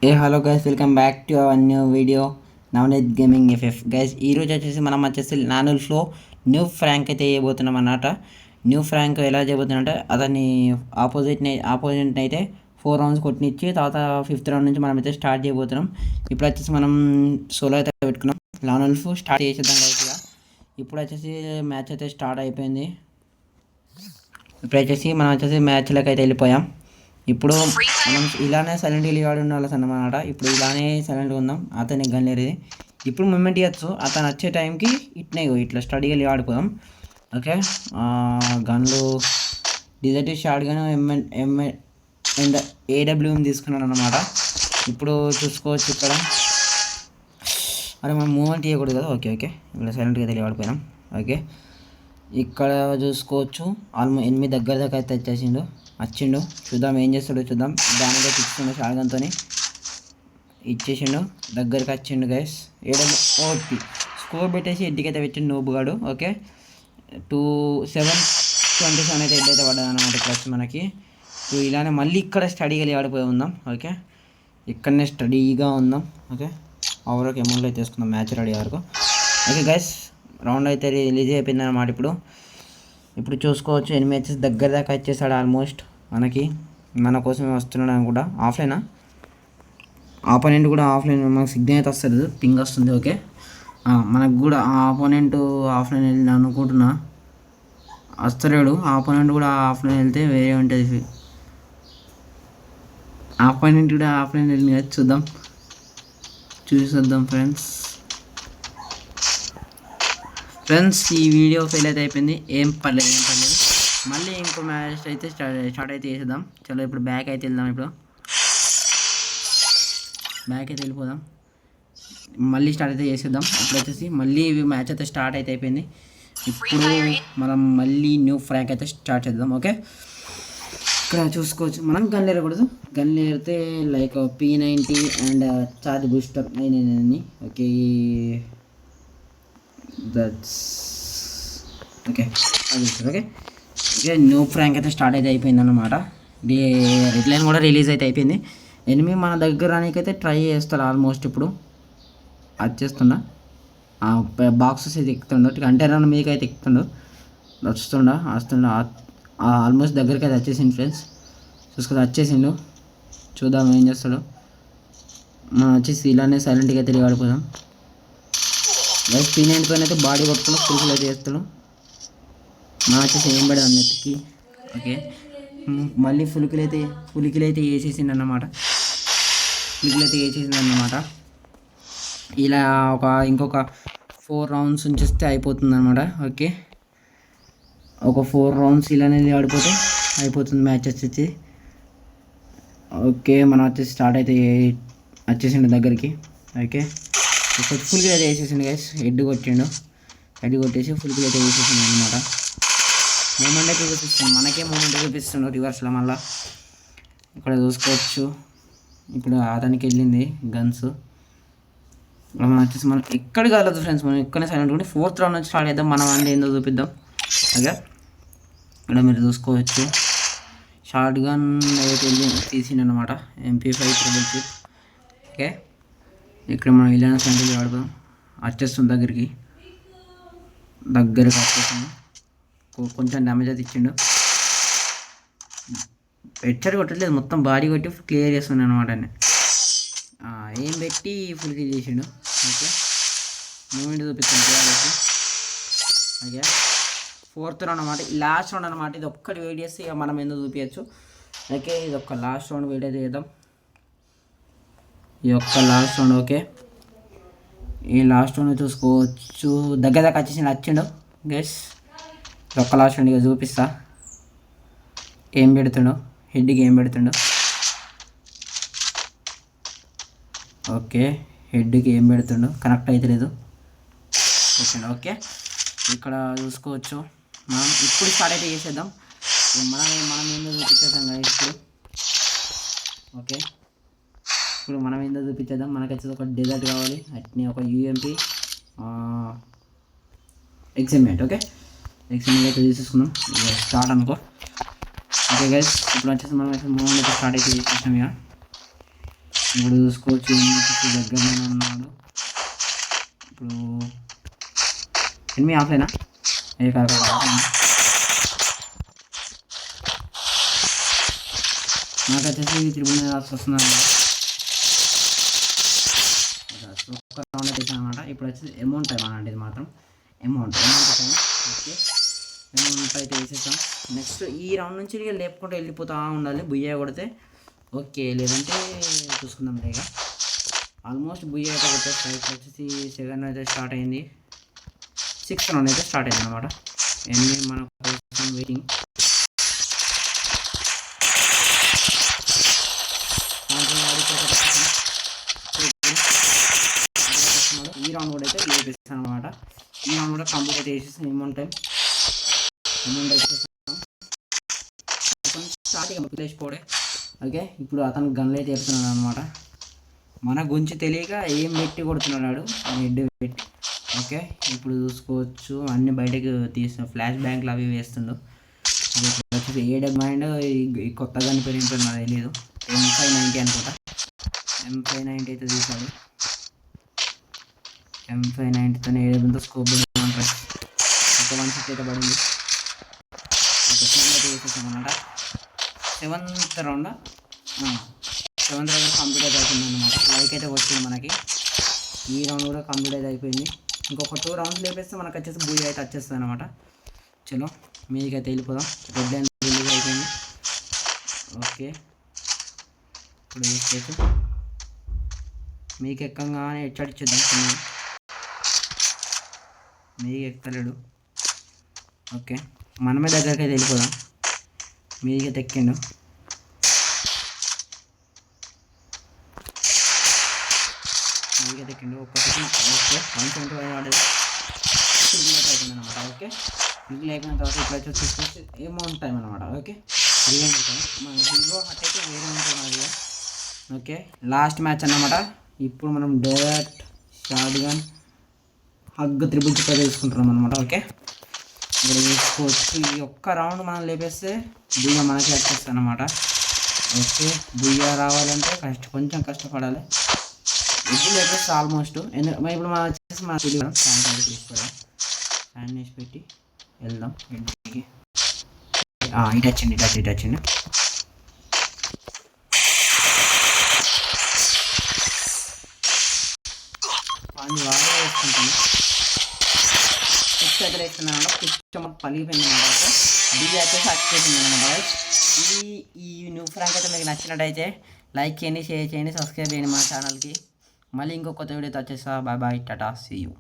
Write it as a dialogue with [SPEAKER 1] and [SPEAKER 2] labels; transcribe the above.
[SPEAKER 1] A hello guys, welcome back to our new video Navneet gaming FF. Guys ఈరోజు వచ్చేసి మనం నానుల్ఫ్లో new ఫ్రాంక్ అయితే చేయబోతున్నాం అన్నమాట. న్యూ ఫ్రాంక్ ఎలా చేయబోతున్నా అతన్ని ఆపోజిట్ని అయితే 4 రౌండ్స్ కొట్టినిచ్చి తర్వాత 5th రౌండ్ నుంచి మనం అయితే స్టార్ట్ చేయబోతున్నాం. ఇప్పుడు వచ్చేసి మనం సోలో అయితే పెట్టుకున్నాం. నానుల్ఫ్ స్టార్ట్ చేసేద్దాం గైస్. ఇప్పుడు వచ్చేసి మ్యాచ్ అయితే స్టార్ట్ అయిపోయింది. ఇప్పుడు వచ్చేసి మనం మ్యాచ్లోకి అయితే వెళ్ళిపోయాం. ఇప్పుడు మనం ఇలానే సైలెంట్గా లివాడు ఉండాలి అన్నమాట. ఇప్పుడు ఇలానే సైలెంట్గా ఉందాం. అతనికి గన్ లేదు. ఇప్పుడు మూమెంట్ ఇవ్వచ్చు. అతను వచ్చే టైంకి ఇట్లా స్టడీగా లివాడిపోదాం. ఓకే, గన్లు డిజర్టివ్ షార్ట్ గన్ అండ్ ఏడబ్ల్యూఎం తీసుకున్నాను అన్నమాట. ఇప్పుడు చూసుకోవచ్చు ఇక్కడ. అరే మనం మూమెంట్ ఇవ్వకూడదు కదా. ఓకే ఇక్కడ సైలెంట్గా తెలియడిపోయినాం. ఓకే, ఇక్కడ చూసుకోవచ్చు. ఆల్మోస్ట్ 8 దగ్గర దాకా అయితే వచ్చిండు. చూద్దాం ఏం చేస్తాడో చూద్దాం. దానిగా తీసుకున్న షార్గన్తో ఇచ్చేసిండు. దగ్గరికి వచ్చిండు గైస్. ఓపి స్కోర్ పెట్టేసి ఎడ్డికైతే పెట్టిండు నోబుగాడు. ఓకే, 727 అయితే ఎడ్ అయితే పడ్డది అనమాట. ప్లస్ మనకి ఇలానే మళ్ళీ ఇక్కడ స్టడీగా ఆడిపోయి ఉందాం. ఓకే, ఇక్కడనే స్టడీగా ఉందాం. ఓకే, ఓవరాల్కి అమౌంట్లో అయితే తీసుకుందాం మ్యాచ్ రెడీ వరకు. ఓకే గైస్, రౌండ్ అయితే రిలీజ్ అయిపోయింది అన్నమాట. ఇప్పుడు చూసుకోవచ్చు. 8 మ్యాచెస్ దగ్గర దాకా వచ్చేసాడు. ఆల్మోస్ట్ మన కోసమే వస్తున్నాడు అని కూడా. ఆఫ్లైనా ఆపోనెంట్ కూడా ఆఫ్లైన్ మనకు సిగ్నల్ అయితే వస్తుంది, పింగ్ వస్తుంది. ఓకే, మనకు కూడా ఆపోనెంట్ ఆఫ్లైన్ వెళ్ళి అనుకుంటున్నా వస్తలేడు. ఆపోనెంట్ కూడా ఆఫ్లైన్ వెళ్తే వేరే ఉంటుంది. ఆపోనెంట్ కూడా ఆఫ్లైన్ వెళ్ళి చూసేద్దాం ఫ్రెండ్స్. ఈ వీడియో ఫెయిల్ అయితే అయిపోయింది. ఏం పర్లేదు. మళ్ళీ ఇంకో మ్యాచ్ అయితే స్టార్ట్ అయితే చేసేద్దాం. చలో ఇప్పుడు బ్యాక్ అయితే వెళ్దాం. బ్యాక్ అయితే వెళ్ళిపోదాం. మళ్ళీ స్టార్ట్ అయితే చేసేద్దాం. ఇప్పుడు వచ్చేసి మళ్ళీ మ్యాచ్ అయితే స్టార్ట్ అయితే అయిపోయింది. ఇప్పుడు మనం మళ్ళీ న్యూ ఫ్రాంక్ అయితే స్టార్ట్ చేద్దాం. ఓకే, ఇక్కడ చూసుకోవచ్చు. మనం గన్ లేరకూడదు. గన్ లేరితే like P90 and charge booster 999. Okay, that's okay. New ఫ్రాంక్ అయితే స్టార్ట్ అయితే అయిపోయింది అన్నమాట. రెడ్ లైన్ కూడా రిలీజ్ అయితే అయిపోయింది. ఎనిమి మన దగ్గర రానికైతే ట్రై చేస్తాడు. ఆల్మోస్ట్ ఇప్పుడు వచ్చేస్తుండ బాక్సెస్ అయితే ఎక్కుతుండ. కంటైనర్ మీకు అయితే ఎక్కుతుండు. వస్తుండ ఆల్మోస్ట్ దగ్గరికి అయితే వచ్చేసిండు ఫ్రెండ్స్. వచ్చేసిండు. చూద్దాం ఏం చేస్తాడు. మనం వచ్చేసి ఇలానే సైలెంట్గా అయితే ఆడిపోదాం. లైక్ P90 పైన అయితే బాడీ కొట్టుకుని ఫుల్ఫిల్ అయితే చేస్తాడు. మనం వచ్చేసి ఏం పడదు అన్నట్టుకి. ఓకే, మళ్ళీ ఫుల్కిలు అయితే వేసేసింది అన్నమాట. ఇలా ఇంకొక 4 రౌండ్స్ ఉంచేస్తే అయిపోతుంది అన్నమాట. ఓకే, ఒక 4 రౌండ్స్ ఇలానే ఆడిపోతే అయిపోతుంది మ్యాచ్ వచ్చేసి. ఓకే, మనం వచ్చేసి స్టార్ట్ అయితే వచ్చేసిండు దగ్గరికి. ఓకే, ఫుల్గా అయితే వేసేసిండు గైస్. హెడ్ కొట్టేసి ఫుల్గా అయితే వేసేసిండు అనమాట. మూమెంట్ అయితే చూపిస్తుంది, మనకే మూమెంట్ చూపిస్తుండు రివర్స్లో. మళ్ళీ ఇక్కడ చూసుకోవచ్చు. ఇప్పుడు అతనికి వెళ్ళింది గన్స్. మనం వచ్చేసి మనం ఎక్కడ కాలేదు ఫ్రెండ్స్. మనం ఇక్కడనే సైలెంట్ ఉండి 4th రౌండ్ నుంచి స్టార్ట్ చేద్దాం. మనం అంటే ఏందో చూపిద్దాం. ఓకే, ఇక్కడ మీరు చూసుకోవచ్చు. షార్ట్ గన్ అయితే వెళ్ళి తీసిండు అనమాట. MP5 triple chip. ఓకే, ఇక్కడ మనం ఇలానే సైలెంట్గా ఆడుదాం. వచ్చేస్తుంది దగ్గరికి వచ్చేస్తుంది. కొంచెం డ్యామేజ్ అయితే ఇచ్చిండు. హెడ్షాట్ కొట్టట్లేదు, మొత్తం బాడీ కొట్టి క్లియర్ చేస్తున్నాను అనమాట. ఏం పెట్టి ఫుల్ కిల్ చేసిండు. ఓకే, మూమెంట్ చూపిస్తాను. ఓకే, 4th రౌండ్ అనమాట. లాస్ట్ రౌండ్ అనమాట. ఇది ఒక్కటి వెయిట్ చేస్తే ఇక మనం ఎందుకు చూపించచ్చు. ఓకే, ఇది ఒక్క లాస్ట్ రౌండ్ వెయిట్ అయితే చేద్దాం. ఓకే, ఈ లాస్ట్ రౌండ్ చూసుకోవచ్చు. దగ్గర దాకా వచ్చిండు గైస్. ఒక్క లాస్ట్ రౌండ్ ఇక చూపిస్తా. ఏం పెడుతుండో, హెడ్కి ఏం పెడుతుండో. ఓకే, హెడ్కి ఏం పెడుతుండో కనెక్ట్ అయితే లేదు. ఓకే, ఇక్కడ చూసుకోవచ్చు. మనం ఇప్పుడు స్టార్ట్ అయితే చేసేద్దాం. మనం ఏందో చూపించేద్దాం కదా ఇప్పుడు. ఓకే, ఇప్పుడు మనం ఏందో చూపించేద్దాం. మనకైతే ఒక డెజర్ట్ కావాలి. అట్నే ఒక UMP ఎగ్జామినేట్. ఓకే, ఎగ్జామినేట్ అయితే తీసేసుకుందాం. స్టార్ట్ అనుకో. ఓకే గైస్, ఇప్పుడు వచ్చేసి మనం అయితే మూమెంట్ అయితే స్టార్ట్ అయితే చేసేసాం. ఇక ఇప్పుడు చూసుకోవచ్చు దగ్గరలోనే ఉన్నాడు. ఇప్పుడు ఎనిమిది ఆఫ్లైనా ఏ కాదు నాకు వచ్చేసి త్రిబుల్ వస్తున్నాను ఒక్క రౌండ్ అయితే అనమాట. ఇప్పుడు వచ్చేసి అమౌంట్ టైం అనండి, ఇది మాత్రం అమౌంట్ టైం. ఓకే అమౌంట్ అయితే వేసేస్తాం. నెక్స్ట్ ఈ రౌండ్ నుంచి ఇక లేపుకుంటూ వెళ్ళిపోతూ ఉండాలి బుయ్య కొడితే. ఓకే లేదంటే చూసుకుందాం ఇక. ఆల్మోస్ట్ బుయ్య అయితే కొట్టేస్తాయి. ఇప్పుడు వచ్చేసి సెకండ్ అయితే స్టార్ట్ అయింది, 6th రౌండ్ అయితే స్టార్ట్ అయింది అనమాట. ఎన్ని మన కోసం వెయిటింగ్. ఈ రౌండ్ కూడా అయితే లేపేస్తాను అనమాట. ఈ రౌండ్ కూడా కంప్లీట్ అయితే వేసేస్తాం. Amount starting లేచిపోడే. ఓకే ఇప్పుడు అతను గన్లు అయితే వేస్తున్నాడు అనమాట. మన గురించి తెలియక ఏం పెట్టి కొడుతున్నాడు, హెడ్ పెట్టి. ఓకే ఇప్పుడు చూసుకోవచ్చు అన్ని బయటకు తీసిన ఫ్లాష్ బ్యాంక్లు అవి వేస్తుండు. వచ్చేసి ఏడెడ్ మైండ్ కొత్తగా పేరు నాకు తెలియదు, M590 అనుకుంటా. M590 అయితే తీసాడు. M590తో ఏడెడ్తో స్కోప్ ఒక 150 అయితే పడింది. అయితే వేసేసాం అనమాట. 7th రౌండ్ కంప్లీట్ అయితే అయిపోయింది అనమాట. లైక్ అయితే వచ్చింది మనకి. ఈ రౌండ్ కూడా కంప్లీట్ అయితే అయిపోయింది. ఇంకొక 2 రౌండ్స్ లేపేస్తే మనకు వచ్చేసి బూయి అయితే వచ్చేస్తుంది అనమాట. చలో మీకైతే వెళ్ళిపోదాం. రెడ్ లైన్ రిలీజ్ అయిపోయింది. ఓకే ఇప్పుడు చూసుకోవచ్చు మీకు ఎక్కగానే హెచ్చాడిచ్చేద్దాం. మీకు ఎక్కలేడు. ఓకే మనమే దగ్గరికి అయితే వెళ్ళిపోదాం. మీకైతే ఎక్కిండు. మీకైతే ఎక్కిండు. ఒక్క సెకండ్. ఓకే 175 ఆడేది అయిపోయింది అనమాట. ఓకే ఇది అయిపోయిన తర్వాత ఇప్పుడు వచ్చేసి అమౌంట్ టైం అనమాట. ఓకే మన హీరో హట్ అయితే వేరే ఉంటుంది అది. ఓకే లాస్ట్ మ్యాచ్ అన్నమాట. ఇప్పుడు మనం direct short gun hug triple chip తీసుకుంటున్నాం అనమాట. ఓకే ఇక్కడ చూసుకోవచ్చు ఈ ఒక్క రౌండ్ మనం లేపేస్తే బుయ్య మనకి వచ్చేస్తుంది అనమాట. ఓకే బుయ్య రావాలంటే కొంచెం కష్టపడాలి. ఇది లేపేస్తే ఆల్మోస్ట్ ఇప్పుడు మనం వచ్చేసి మన తీసుకోవడం ఫ్యాన్ వేసి పెట్టి వెళ్దాం ఇంటికి. ఇటు వచ్చింది పాని బాగా వేసుకుంటుంది. పిచ్ అయితే వేస్తున్నాను. పిచ్ పలిగిపోయింది అనమాట. డీజే అయితే వచ్చేసింది అనమాట. ఈ న్యూ ఫ్రాంక్ అయితే మీకు నచ్చినట్టయితే లైక్ చేయండి, షేర్ చేయండి, సబ్స్క్రైబ్ చేయండి మా ఛానల్కి. మళ్ళీ ఇంకో కొత్త వీడియోతో వచ్చేస్తా. బాయ్ బాయ్, టాటా, సీ యూ.